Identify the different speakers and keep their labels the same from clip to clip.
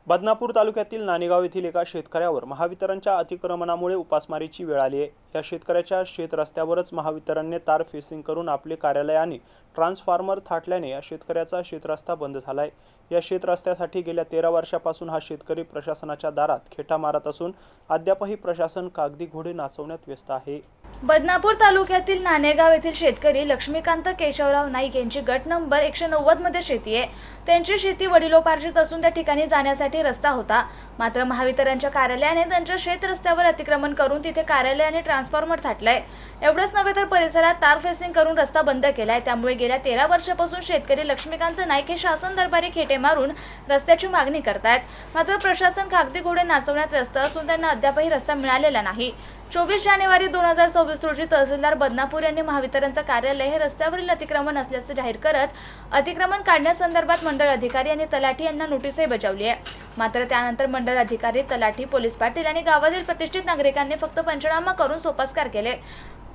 Speaker 1: बदनापूर तालुक्यातील नाणेगाव येथील एका शेतकऱ्यावर महावितरणच्या अतिक्रमणामुळे उपासमारीची वेळ आली आहे। या शेतकऱ्याच्या शेत रस्त्यावरच महावितरणने तार फेसिंग करून आपले कार्यालय आणि ट्रान्सफॉर्मर थाटल्याने या शेतकऱ्याचा शेतरस्ता बंद झाला आहे। या शेतरस्त्यासाठी गेल्या 13 वर्षापासून हा शेतकरी प्रशासनाच्या दारात खेटा मारत असून अद्यापही प्रशासन कागदी घोडे नाचवण्यात व्यस्त आहे।
Speaker 2: बदनापूर तालुक्यातील नाणेगाव येथील शेतकरी लक्ष्मीकांत केशवराव नाईक यांची गट नंबर 190 मध्ये शेती आहे। त्यांची शेती वडिलोपार्जित असून त्या ठिकाणी जाण्यासाठी रस्ता होता, मात्र महावितरणच्या कार्यालयाने त्यांच्या शेत रस्त्यावर अतिक्रमण करून तिथे कार्यालय आणि ट्रान्सफॉर्मर थाटलाय। एवढंच नव्हे तर परिसरात तार फेसिंग करून रस्ता बंद केलाय। त्यामुळे गेल्या 13 वर्षापासून शेतकरी लक्ष्मीकांत नाईक हे शासन दरबारी खेटे मारून रस्त्याची मागणी करतायत, मात्र प्रशासन कागदी घोडे नाचवण्यात व्यस्त असून त्यांना अद्यापही रस्ता मिळालेला नाही। 24 जानेवारी 2024 रोजी तहसीलदार बदनापूर यांनी महावितरणचं कार्यालय हे रस्त्यावरील अतिक्रमण असल्याचे जाहीर करत अतिक्रमण काढण्यासंदर्भात मंडळ अधिकारी आणि तलाठी यांना नोटीसही बजावली आहे। मात्र त्यानंतर मंडळ अधिकारी, तलाठी, पोलीस पाटील आणि गावातील प्रतिष्ठित नागरिकांनी फक्त पंचनामा करून सोपस्कार केले।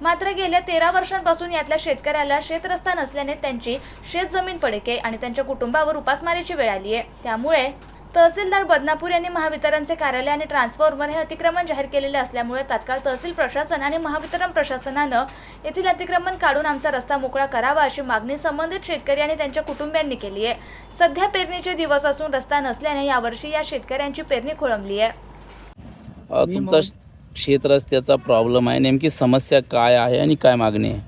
Speaker 2: मात्र गेल्या 13 वर्षांपासून यातल्या शेतकऱ्याला शेतरस्ता नसल्याने त्यांची शेतजमीन पडीक आणि त्यांच्या कुटुंबावर उपासमारीची वेळ आली आहे। त्यामुळे तहसीलदार बदनापूर यांनी महावितरणचे कार्यालय आणि ट्रान्सफॉर्मर हे अतिक्रमण जाहीर केलेले असल्यामुळे तात्काळ तहसील प्रशासन आणि महावितरण प्रशासनानं येथील अतिक्रमण काढून आमचा रस्ता मोकळा करावा अशी मागणी संबंधित शेतकरी आणि त्यांच्या कुटुंबियांनी केली आहे। सध्या पेरणीचे दिवस असून रस्ता नसल्याने यावर्षी या शेतकऱ्यांची पेरणी खोळंबली आहे।
Speaker 3: तुमचा शेत रस्त्याचा प्रॉब्लेम आहे, नेमकी समस्या काय आहे आणि काय मागणी आहे?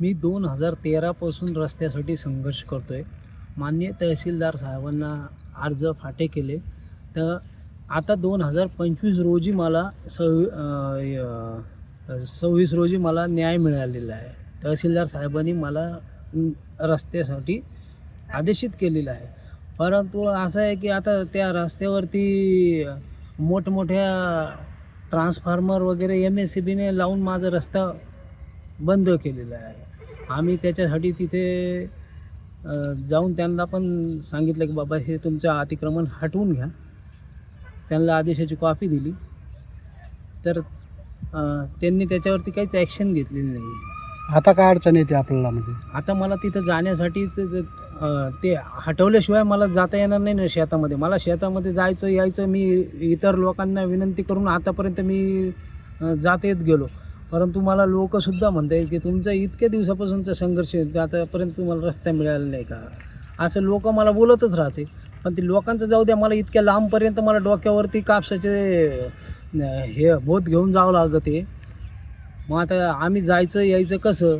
Speaker 4: मी 2013 पासून रस्त्यासाठी संघर्ष करतोय। माननीय तहसीलदार साहेबांना अर्ज फाटे केले, तर आता 2025 रोजी मला 26 रोजी मला न्याय मिळालेला आहे। तहसीलदार साहेबांनी मला रस्त्यासाठी आदेशित केलेलं आहे, परंतु असं आहे की आता त्या रस्त्यावरती मोठमोठ्या ट्रान्सफॉर्मर वगैरे MSCBने लावून माझा रस्ता बंद केलेला आहे। आम्ही त्याच्यासाठी तिथे जाऊन त्यांना पण सांगितलं की बाबा हे तुमचं अतिक्रमण हटवून घ्या। त्यांना आदेशाची कॉपी दिली, तर त्यांनी त्याच्यावरती काहीच ॲक्शन घेतलेली नाही।
Speaker 5: आता काय अडचण येते आपल्याला? म्हणजे
Speaker 4: आता मला तिथं जाण्यासाठी ते हटवल्याशिवाय मला जाता येणार नाही ना शेतामध्ये। मला शेतामध्ये जायचं यायचं मी इतर लोकांना विनंती करून आतापर्यंत मी जात येत गेलो, परंतु मला लोकसुद्धा म्हणतात की तुमचा इतक्या दिवसापासूनचा संघर्ष आहे, आतापर्यंत तुम्हाला रस्ता मिळाला नाही का, असं लोक मला बोलतच राहते। पण ते लोकांचं जाऊ द्या, मला इतक्या लांबपर्यंत मला डोक्यावरती कापसाचे हे बोत घेऊन जावं लागत आहे। मग आता आम्ही जायचं यायचं कसं?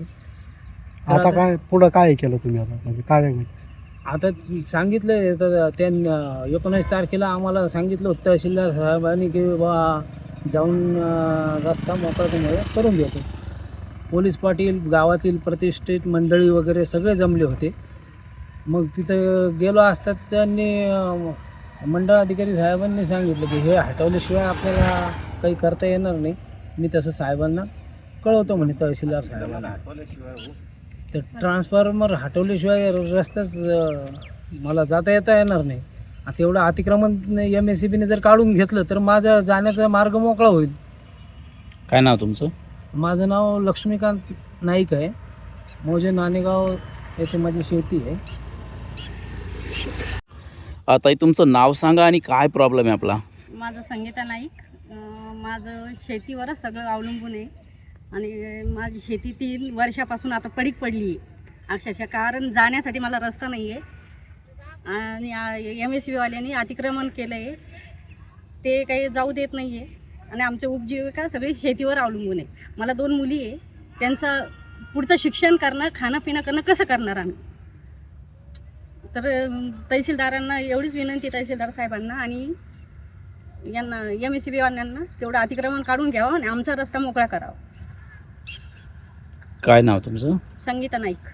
Speaker 5: आता काय पुढं काय केलं तुम्ही? आता म्हणजे काय
Speaker 4: आता सांगितलं तर त्यांनी 19 तारखेला आम्हाला सांगितलं होतं तहसीलदार साहेबांनी की बा जाऊन रस्ता मोकळा तुम्हाला करून देतो। पोलीस पाटील, गावातील प्रतिष्ठित मंडळी वगैरे सगळे जमले होते। मग तिथं गेलो असतात, त्यांनी मंडळ अधिकारी साहेबांनी सांगितलं की हे हटवल्याशिवाय आपल्याला काही करता येणार नाही। मी तसं साहेबांना कळवतो म्हणे, तहसीलदार साहेबांना। तर ट्रान्सफॉर्मर हटवल्याशिवाय रस्ताच मला जाता येता येणार नाही। आता एवढं अतिक्रमण MSCBने जर काढून घेतलं तर माझा जाण्याचा मार्ग मोकळा होईल।
Speaker 3: काय नाव तुमचं?
Speaker 4: माझं नाव लक्ष्मीकांत नाईक आहे, मोजे नाणेगाव येथे माझी शेती आहे।
Speaker 3: आता तुमचं नाव सांगा आणि काय प्रॉब्लेम आहे आपला?
Speaker 6: माझं संगीता नाईक, माझं शेतीवरच सगळं अवलंबून आहे आणि माझी शेती 3 वर्षापासून आता पडीक पडली आहे अक्षरशः, कारण जाण्यासाठी मला रस्ता नाही आहे। आणि MSCBवाल्यांनी अतिक्रमण केलं आहे, ते काही जाऊ देत नाही आहे आणि आमची उपजीविका सगळी शेतीवर अवलंबून आहे। मला 2 मुली आहे, त्यांचं पुढचं शिक्षण करणं, खाणं पिणं करणं कसं करणार आम्ही? तर तहसीलदारांना एवढीच विनंती, तहसीलदार साहेबांना आणि यांना MSCBवाल्यांना तेवढं अतिक्रमण काढून घ्यावं आणि आमचा रस्ता मोकळा करावा।
Speaker 3: काय नाव तुमचं?
Speaker 6: संगीता नाईक।